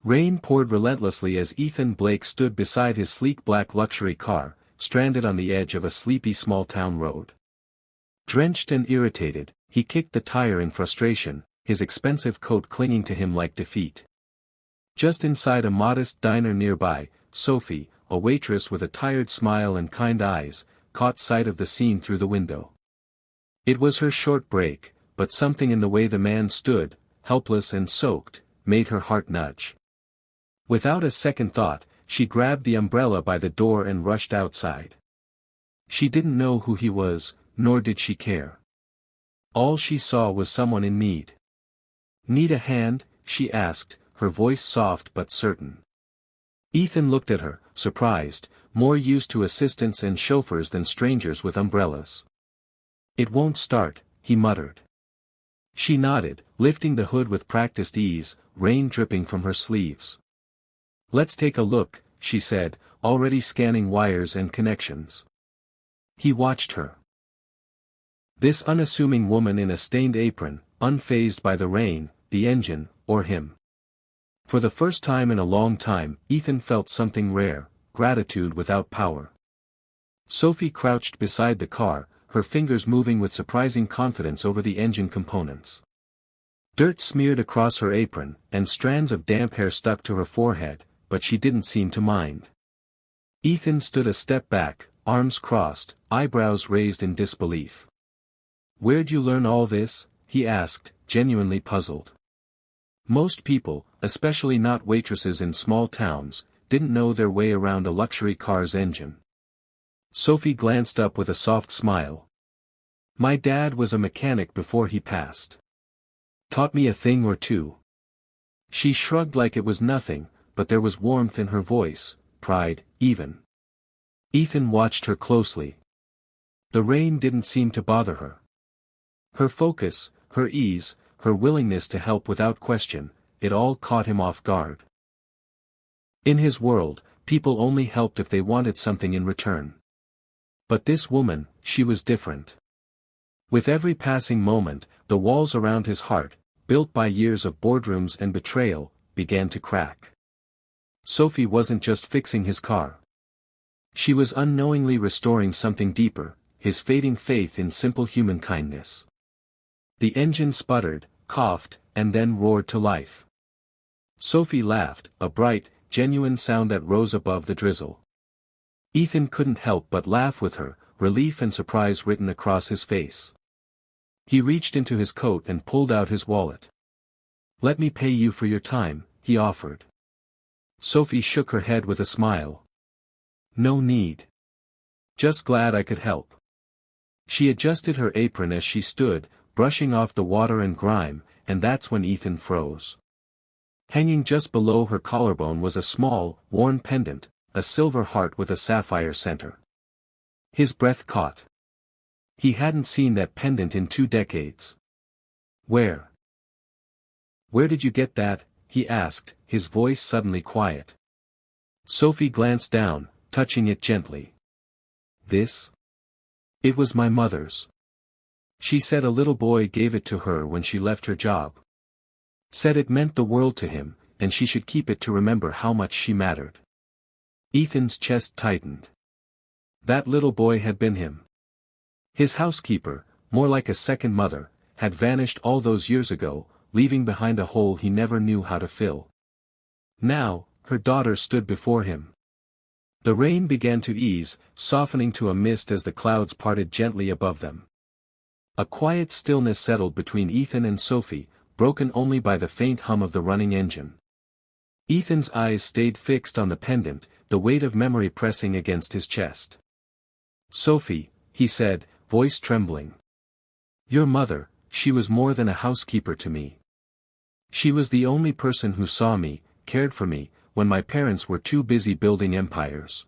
Rain poured relentlessly as Ethan Blake stood beside his sleek black luxury car, stranded on the edge of a sleepy small-town road. Drenched and irritated, he kicked the tire in frustration, his expensive coat clinging to him like defeat. Just inside a modest diner nearby, Sophie, a waitress with a tired smile and kind eyes, caught sight of the scene through the window. It was her short break, but something in the way the man stood, helpless and soaked, made her heart nudge. Without a second thought, she grabbed the umbrella by the door and rushed outside. She didn't know who he was, nor did she care. All she saw was someone in need. "Need a hand?" she asked, her voice soft but certain. Ethan looked at her, surprised, more used to assistants and chauffeurs than strangers with umbrellas. "It won't start," he muttered. She nodded, lifting the hood with practiced ease, rain dripping from her sleeves. "Let's take a look," she said, already scanning wires and connections. He watched her. This unassuming woman in a stained apron, unfazed by the rain, the engine, or him. For the first time in a long time, Ethan felt something rare, gratitude without power. Sophie crouched beside the car, her fingers moving with surprising confidence over the engine components. Dirt smeared across her apron, and strands of damp hair stuck to her forehead, but she didn't seem to mind. Ethan stood a step back, arms crossed, eyebrows raised in disbelief. "Where'd you learn all this?" he asked, genuinely puzzled. Most people, especially not waitresses in small towns, didn't know their way around a luxury car's engine. Sophie glanced up with a soft smile. "My dad was a mechanic before he passed. Taught me a thing or two." She shrugged like it was nothing, but there was warmth in her voice, pride, even. Ethan watched her closely. The rain didn't seem to bother her. Her focus, her ease, her willingness to help without question, it all caught him off guard. In his world, people only helped if they wanted something in return. But this woman, she was different. With every passing moment, the walls around his heart, built by years of boardrooms and betrayal, began to crack. Sophie wasn't just fixing his car. She was unknowingly restoring something deeper, his fading faith in simple human kindness. The engine sputtered, coughed, and then roared to life. Sophie laughed, a bright, genuine sound that rose above the drizzle. Ethan couldn't help but laugh with her, relief and surprise written across his face. He reached into his coat and pulled out his wallet. "Let me pay you for your time," he offered. Sophie shook her head with a smile. "No need. Just glad I could help." She adjusted her apron as she stood, brushing off the water and grime, and that's when Ethan froze. Hanging just below her collarbone was a small, worn pendant, a silver heart with a sapphire center. His breath caught. He hadn't seen that pendant in 2 decades. Where did you get that?" he asked, his voice suddenly quiet. Sophie glanced down, touching it gently. "This? It was my mother's. She said a little boy gave it to her when she left her job. Said it meant the world to him, and she should keep it to remember how much she mattered." Ethan's chest tightened. That little boy had been him. His housekeeper, more like a second mother, had vanished all those years ago, leaving behind a hole he never knew how to fill. Now, her daughter stood before him. The rain began to ease, softening to a mist as the clouds parted gently above them. A quiet stillness settled between Ethan and Sophie, broken only by the faint hum of the running engine. Ethan's eyes stayed fixed on the pendant, the weight of memory pressing against his chest. "Sophie," he said, voice trembling. "Your mother, she was more than a housekeeper to me. She was the only person who saw me, cared for me, when my parents were too busy building empires."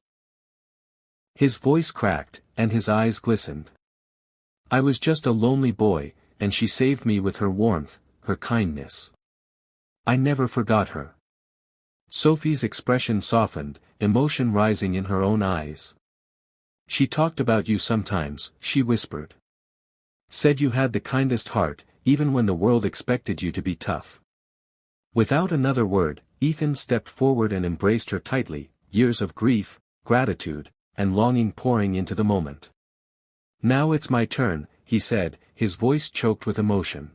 His voice cracked, and his eyes glistened. "I was just a lonely boy, and she saved me with her warmth, her kindness. I never forgot her." Sophie's expression softened, emotion rising in her own eyes. "She talked about you sometimes," she whispered. "Said you had the kindest heart, even when the world expected you to be tough." Without another word, Ethan stepped forward and embraced her tightly, years of grief, gratitude, and longing pouring into the moment. "Now it's my turn," he said, his voice choked with emotion.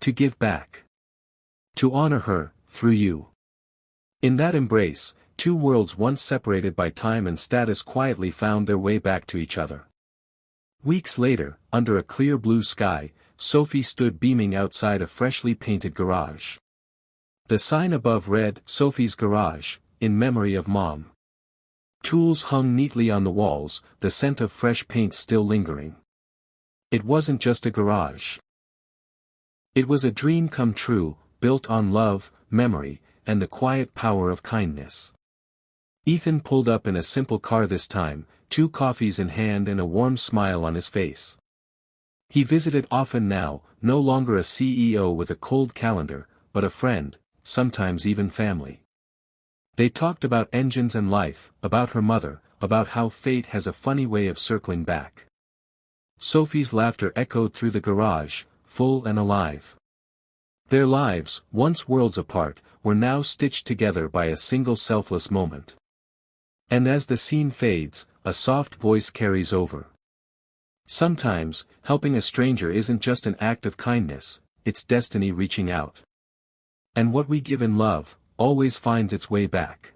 "To give back. To honor her, through you." In that embrace, two worlds once separated by time and status quietly found their way back to each other. Weeks later, under a clear blue sky, Sophie stood beaming outside a freshly painted garage. The sign above read, "Sophie's Garage, in memory of Mom." Tools hung neatly on the walls, the scent of fresh paint still lingering. It wasn't just a garage. It was a dream come true, built on love, memory, and the quiet power of kindness. Ethan pulled up in a simple car this time, 2 coffees in hand and a warm smile on his face. He visited often now, no longer a CEO with a cold calendar, but a friend, sometimes even family. They talked about engines and life, about her mother, about how fate has a funny way of circling back. Sophie's laughter echoed through the garage, full and alive. Their lives, once worlds apart, were now stitched together by a single selfless moment. And as the scene fades, a soft voice carries over. Sometimes, helping a stranger isn't just an act of kindness, it's destiny reaching out. And what we give in love, always finds its way back.